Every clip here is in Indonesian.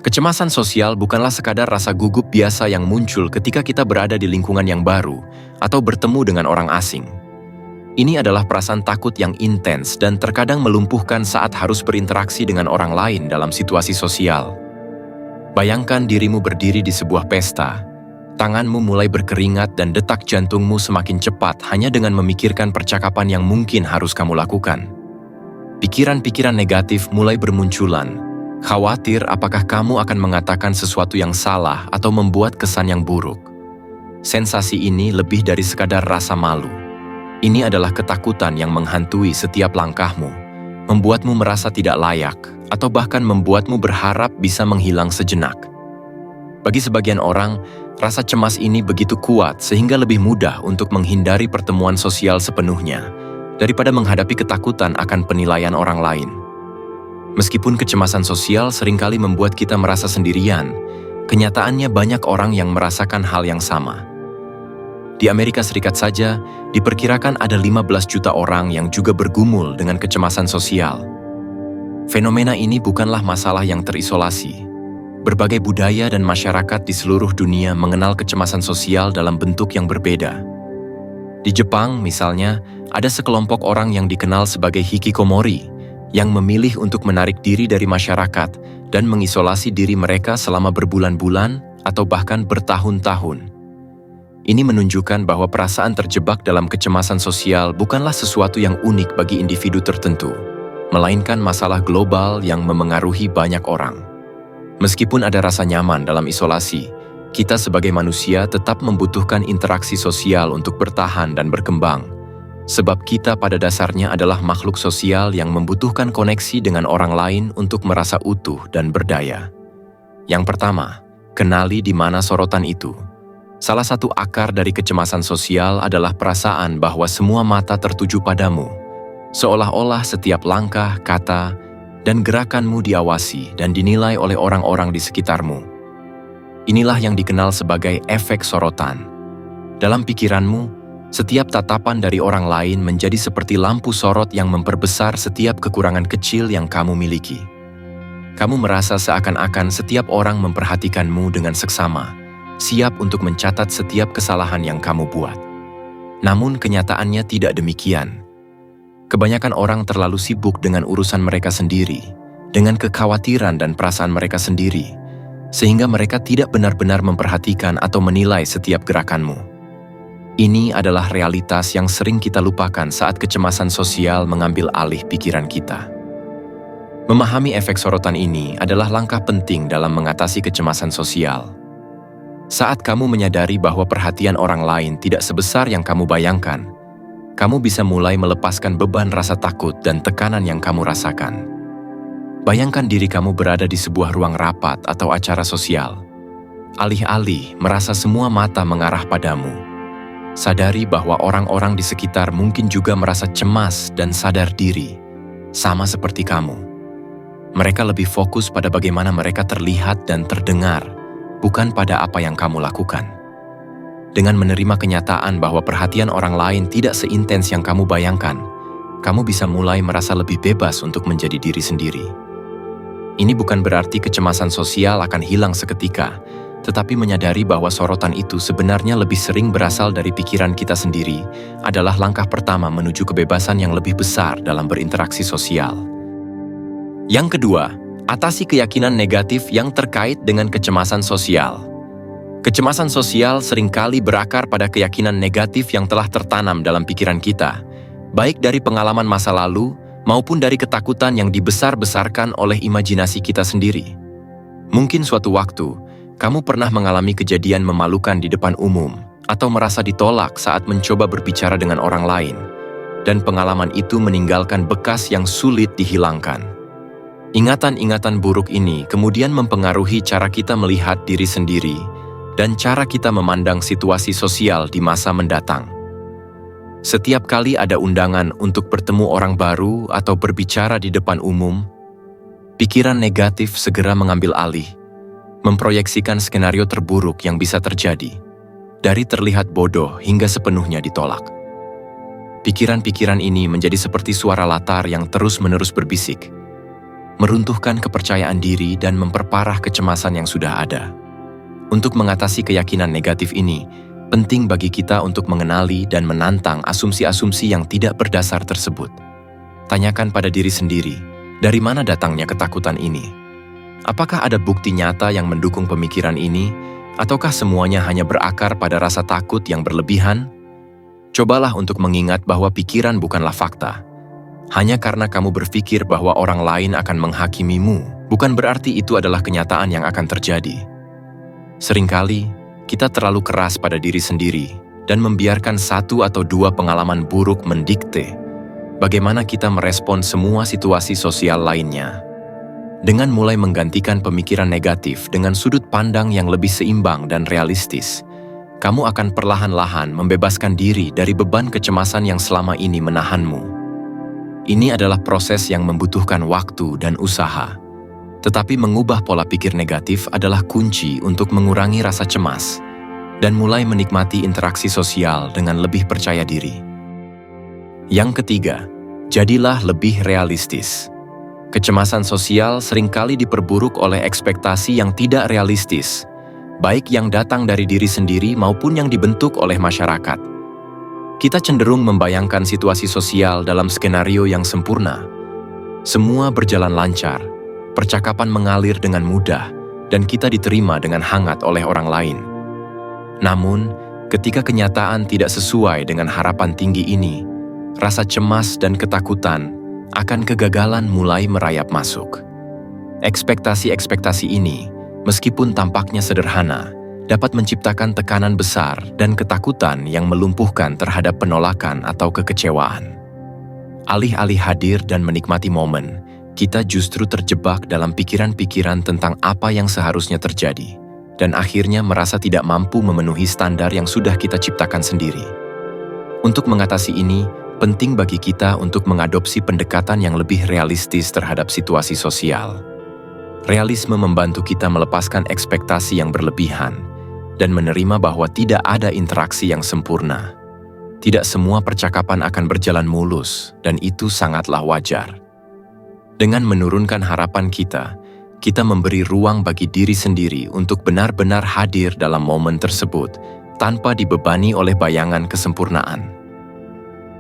Kecemasan sosial bukanlah sekadar rasa gugup biasa yang muncul ketika kita berada di lingkungan yang baru atau bertemu dengan orang asing. Ini adalah perasaan takut yang intens dan terkadang melumpuhkan saat harus berinteraksi dengan orang lain dalam situasi sosial. Bayangkan dirimu berdiri di sebuah pesta. Tanganmu mulai berkeringat dan detak jantungmu semakin cepat hanya dengan memikirkan percakapan yang mungkin harus kamu lakukan. Pikiran-pikiran negatif mulai bermunculan. Khawatir apakah kamu akan mengatakan sesuatu yang salah atau membuat kesan yang buruk. Sensasi ini lebih dari sekadar rasa malu. Ini adalah ketakutan yang menghantui setiap langkahmu, membuatmu merasa tidak layak, atau bahkan membuatmu berharap bisa menghilang sejenak. Bagi sebagian orang, rasa cemas ini begitu kuat sehingga lebih mudah untuk menghindari pertemuan sosial sepenuhnya, daripada menghadapi ketakutan akan penilaian orang lain. Meskipun kecemasan sosial seringkali membuat kita merasa sendirian, kenyataannya banyak orang yang merasakan hal yang sama. Di Amerika Serikat saja, diperkirakan ada 15 juta orang yang juga bergumul dengan kecemasan sosial. Fenomena ini bukanlah masalah yang terisolasi. Berbagai budaya dan masyarakat di seluruh dunia mengenal kecemasan sosial dalam bentuk yang berbeda. Di Jepang, misalnya, ada sekelompok orang yang dikenal sebagai hikikomori, yang memilih untuk menarik diri dari masyarakat dan mengisolasi diri mereka selama berbulan-bulan atau bahkan bertahun-tahun. Ini menunjukkan bahwa perasaan terjebak dalam kecemasan sosial bukanlah sesuatu yang unik bagi individu tertentu, melainkan masalah global yang memengaruhi banyak orang. Meskipun ada rasa nyaman dalam isolasi, kita sebagai manusia tetap membutuhkan interaksi sosial untuk bertahan dan berkembang, sebab kita pada dasarnya adalah makhluk sosial yang membutuhkan koneksi dengan orang lain untuk merasa utuh dan berdaya. Yang pertama, kenali di mana sorotan itu. Salah satu akar dari kecemasan sosial adalah perasaan bahwa semua mata tertuju padamu, seolah-olah setiap langkah, kata, dan gerakanmu diawasi dan dinilai oleh orang-orang di sekitarmu. Inilah yang dikenal sebagai efek sorotan. Dalam pikiranmu, setiap tatapan dari orang lain menjadi seperti lampu sorot yang memperbesar setiap kekurangan kecil yang kamu miliki. Kamu merasa seakan-akan setiap orang memperhatikanmu dengan seksama, siap untuk mencatat setiap kesalahan yang kamu buat. Namun kenyataannya tidak demikian. Kebanyakan orang terlalu sibuk dengan urusan mereka sendiri, dengan kekhawatiran dan perasaan mereka sendiri, sehingga mereka tidak benar-benar memperhatikan atau menilai setiap gerakanmu. Ini adalah realitas yang sering kita lupakan saat kecemasan sosial mengambil alih pikiran kita. Memahami efek sorotan ini adalah langkah penting dalam mengatasi kecemasan sosial. Saat kamu menyadari bahwa perhatian orang lain tidak sebesar yang kamu bayangkan, kamu bisa mulai melepaskan beban rasa takut dan tekanan yang kamu rasakan. Bayangkan diri kamu berada di sebuah ruang rapat atau acara sosial. Alih-alih merasa semua mata mengarah padamu, sadari bahwa orang-orang di sekitar mungkin juga merasa cemas dan sadar diri, sama seperti kamu. Mereka lebih fokus pada bagaimana mereka terlihat dan terdengar, bukan pada apa yang kamu lakukan. Dengan menerima kenyataan bahwa perhatian orang lain tidak seintens yang kamu bayangkan, kamu bisa mulai merasa lebih bebas untuk menjadi diri sendiri. Ini bukan berarti kecemasan sosial akan hilang seketika, tetapi menyadari bahwa sorotan itu sebenarnya lebih sering berasal dari pikiran kita sendiri adalah langkah pertama menuju kebebasan yang lebih besar dalam berinteraksi sosial. Yang kedua, atasi keyakinan negatif yang terkait dengan kecemasan sosial. Kecemasan sosial seringkali berakar pada keyakinan negatif yang telah tertanam dalam pikiran kita, baik dari pengalaman masa lalu maupun dari ketakutan yang dibesar-besarkan oleh imajinasi kita sendiri. Mungkin suatu waktu, kamu pernah mengalami kejadian memalukan di depan umum atau merasa ditolak saat mencoba berbicara dengan orang lain, dan pengalaman itu meninggalkan bekas yang sulit dihilangkan. Ingatan-ingatan buruk ini kemudian mempengaruhi cara kita melihat diri sendiri dan cara kita memandang situasi sosial di masa mendatang. Setiap kali ada undangan untuk bertemu orang baru atau berbicara di depan umum, pikiran negatif segera mengambil alih, memproyeksikan skenario terburuk yang bisa terjadi, dari terlihat bodoh hingga sepenuhnya ditolak. Pikiran-pikiran ini menjadi seperti suara latar yang terus-menerus berbisik. meruntuhkan kepercayaan diri dan memperparah kecemasan yang sudah ada. Untuk mengatasi keyakinan negatif ini, penting bagi kita untuk mengenali dan menantang asumsi-asumsi yang tidak berdasar tersebut. Tanyakan pada diri sendiri, dari mana datangnya ketakutan ini? Apakah ada bukti nyata yang mendukung pemikiran ini, ataukah semuanya hanya berakar pada rasa takut yang berlebihan? Cobalah untuk mengingat bahwa pikiran bukanlah fakta. Hanya karena kamu berpikir bahwa orang lain akan menghakimimu, bukan berarti itu adalah kenyataan yang akan terjadi. Seringkali, kita terlalu keras pada diri sendiri dan membiarkan satu atau dua pengalaman buruk mendikte bagaimana kita merespon semua situasi sosial lainnya. Dengan mulai menggantikan pemikiran negatif dengan sudut pandang yang lebih seimbang dan realistis, kamu akan perlahan-lahan membebaskan diri dari beban kecemasan yang selama ini menahanmu. Ini adalah proses yang membutuhkan waktu dan usaha. Tetapi mengubah pola pikir negatif adalah kunci untuk mengurangi rasa cemas dan mulai menikmati interaksi sosial dengan lebih percaya diri. Yang ketiga, jadilah lebih realistis. Kecemasan sosial seringkali diperburuk oleh ekspektasi yang tidak realistis, baik yang datang dari diri sendiri maupun yang dibentuk oleh masyarakat. Kita cenderung membayangkan situasi sosial dalam skenario yang sempurna. Semua berjalan lancar, percakapan mengalir dengan mudah, dan kita diterima dengan hangat oleh orang lain. Namun, ketika kenyataan tidak sesuai dengan harapan tinggi ini, rasa cemas dan ketakutan akan kegagalan mulai merayap masuk. Ekspektasi-ekspektasi ini, meskipun tampaknya sederhana, dapat menciptakan tekanan besar dan ketakutan yang melumpuhkan terhadap penolakan atau kekecewaan. Alih-alih hadir dan menikmati momen, kita justru terjebak dalam pikiran-pikiran tentang apa yang seharusnya terjadi, dan akhirnya merasa tidak mampu memenuhi standar yang sudah kita ciptakan sendiri. Untuk mengatasi ini, penting bagi kita untuk mengadopsi pendekatan yang lebih realistis terhadap situasi sosial. Realisme membantu kita melepaskan ekspektasi yang berlebihan dan menerima bahwa tidak ada interaksi yang sempurna. Tidak semua percakapan akan berjalan mulus, dan itu sangatlah wajar. Dengan menurunkan harapan kita memberi ruang bagi diri sendiri untuk benar-benar hadir dalam momen tersebut tanpa dibebani oleh bayangan kesempurnaan.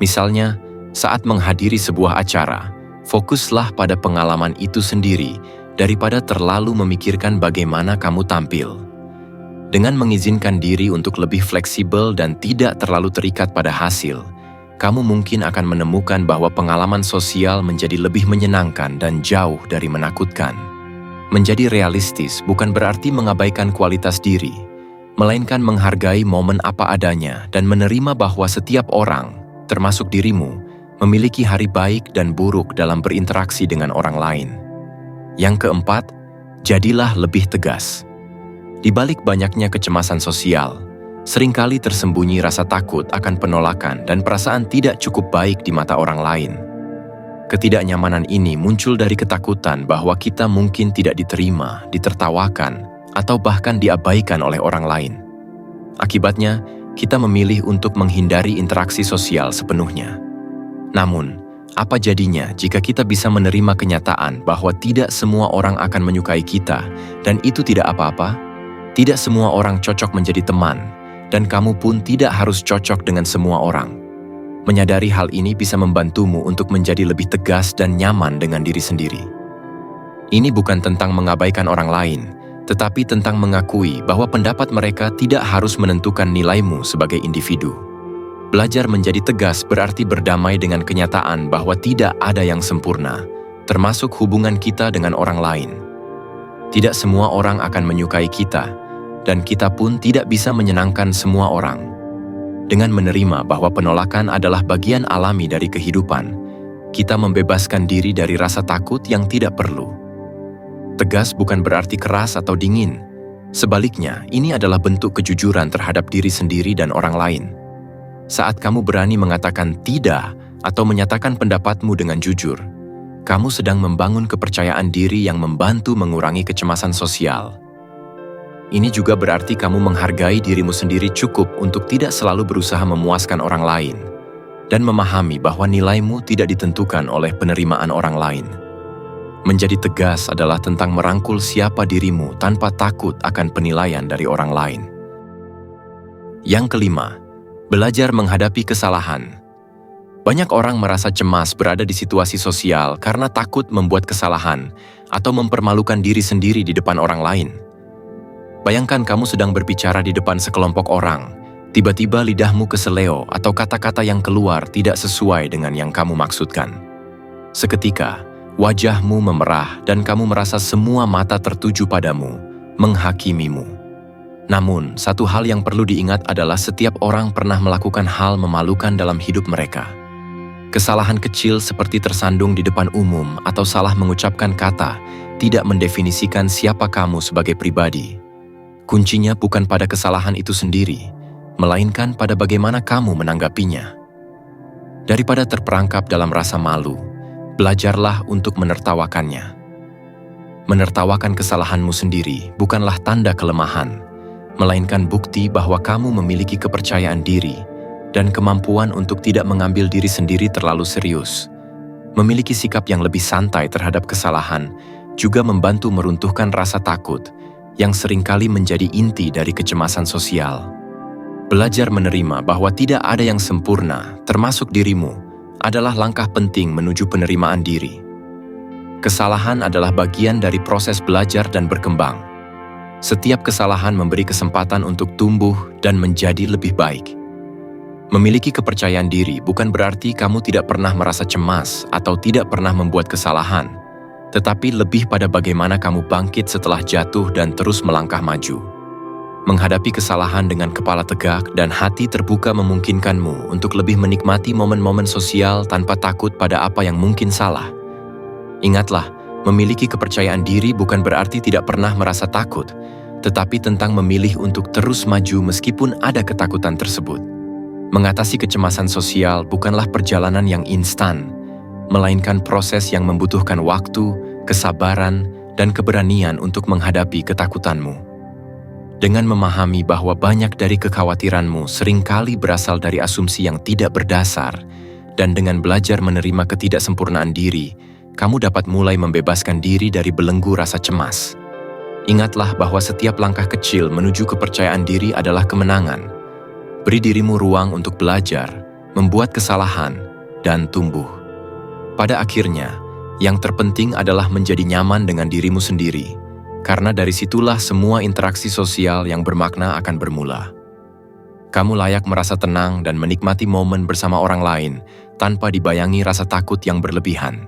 Misalnya, saat menghadiri sebuah acara, fokuslah pada pengalaman itu sendiri daripada terlalu memikirkan bagaimana kamu tampil. Dengan mengizinkan diri untuk lebih fleksibel dan tidak terlalu terikat pada hasil, kamu mungkin akan menemukan bahwa pengalaman sosial menjadi lebih menyenangkan dan jauh dari menakutkan. Menjadi realistis bukan berarti mengabaikan kualitas diri, melainkan menghargai momen apa adanya dan menerima bahwa setiap orang, termasuk dirimu, memiliki hari baik dan buruk dalam berinteraksi dengan orang lain. Yang keempat, jadilah lebih tegas. Di balik banyaknya kecemasan sosial, seringkali tersembunyi rasa takut akan penolakan dan perasaan tidak cukup baik di mata orang lain. Ketidaknyamanan ini muncul dari ketakutan bahwa kita mungkin tidak diterima, ditertawakan, atau bahkan diabaikan oleh orang lain. Akibatnya, kita memilih untuk menghindari interaksi sosial sepenuhnya. Namun, apa jadinya jika kita bisa menerima kenyataan bahwa tidak semua orang akan menyukai kita, dan itu tidak apa-apa? Tidak semua orang cocok menjadi teman, dan kamu pun tidak harus cocok dengan semua orang. Menyadari hal ini bisa membantumu untuk menjadi lebih tegas dan nyaman dengan diri sendiri. Ini bukan tentang mengabaikan orang lain, tetapi tentang mengakui bahwa pendapat mereka tidak harus menentukan nilaimu sebagai individu. Belajar menjadi tegas berarti berdamai dengan kenyataan bahwa tidak ada yang sempurna, termasuk hubungan kita dengan orang lain. Tidak semua orang akan menyukai kita, dan kita pun tidak bisa menyenangkan semua orang. Dengan menerima bahwa penolakan adalah bagian alami dari kehidupan, kita membebaskan diri dari rasa takut yang tidak perlu. Tegas bukan berarti keras atau dingin. Sebaliknya, ini adalah bentuk kejujuran terhadap diri sendiri dan orang lain. Saat kamu berani mengatakan tidak atau menyatakan pendapatmu dengan jujur, kamu sedang membangun kepercayaan diri yang membantu mengurangi kecemasan sosial. Ini juga berarti kamu menghargai dirimu sendiri cukup untuk tidak selalu berusaha memuaskan orang lain dan memahami bahwa nilaimu tidak ditentukan oleh penerimaan orang lain. Menjadi tegas adalah tentang merangkul siapa dirimu tanpa takut akan penilaian dari orang lain. Yang kelima, belajar menghadapi kesalahan. Banyak orang merasa cemas berada di situasi sosial karena takut membuat kesalahan atau mempermalukan diri sendiri di depan orang lain. Bayangkan kamu sedang berbicara di depan sekelompok orang, tiba-tiba lidahmu keseleo atau kata-kata yang keluar tidak sesuai dengan yang kamu maksudkan. Seketika, wajahmu memerah dan kamu merasa semua mata tertuju padamu, menghakimimu. Namun, satu hal yang perlu diingat adalah setiap orang pernah melakukan hal memalukan dalam hidup mereka. Kesalahan kecil seperti tersandung di depan umum atau salah mengucapkan kata tidak mendefinisikan siapa kamu sebagai pribadi. Kuncinya bukan pada kesalahan itu sendiri, melainkan pada bagaimana kamu menanggapinya. Daripada terperangkap dalam rasa malu, belajarlah untuk menertawakannya. Menertawakan kesalahanmu sendiri bukanlah tanda kelemahan, melainkan bukti bahwa kamu memiliki kepercayaan diri dan kemampuan untuk tidak mengambil diri sendiri terlalu serius. Memiliki sikap yang lebih santai terhadap kesalahan juga membantu meruntuhkan rasa takut yang seringkali menjadi inti dari kecemasan sosial. Belajar menerima bahwa tidak ada yang sempurna, termasuk dirimu, adalah langkah penting menuju penerimaan diri. Kesalahan adalah bagian dari proses belajar dan berkembang. Setiap kesalahan memberi kesempatan untuk tumbuh dan menjadi lebih baik. Memiliki kepercayaan diri bukan berarti kamu tidak pernah merasa cemas atau tidak pernah membuat kesalahan, tetapi lebih pada bagaimana kamu bangkit setelah jatuh dan terus melangkah maju. Menghadapi kesalahan dengan kepala tegak dan hati terbuka memungkinkanmu untuk lebih menikmati momen-momen sosial tanpa takut pada apa yang mungkin salah. Ingatlah, memiliki kepercayaan diri bukan berarti tidak pernah merasa takut, tetapi tentang memilih untuk terus maju meskipun ada ketakutan tersebut. Mengatasi kecemasan sosial bukanlah perjalanan yang instan, melainkan proses yang membutuhkan waktu, kesabaran, dan keberanian untuk menghadapi ketakutanmu. Dengan memahami bahwa banyak dari kekhawatiranmu seringkali berasal dari asumsi yang tidak berdasar, dan dengan belajar menerima ketidaksempurnaan diri, kamu dapat mulai membebaskan diri dari belenggu rasa cemas. Ingatlah bahwa setiap langkah kecil menuju kepercayaan diri adalah kemenangan. Beri dirimu ruang untuk belajar, membuat kesalahan, dan tumbuh. Pada akhirnya, yang terpenting adalah menjadi nyaman dengan dirimu sendiri, karena dari situlah semua interaksi sosial yang bermakna akan bermula. Kamu layak merasa tenang dan menikmati momen bersama orang lain tanpa dibayangi rasa takut yang berlebihan.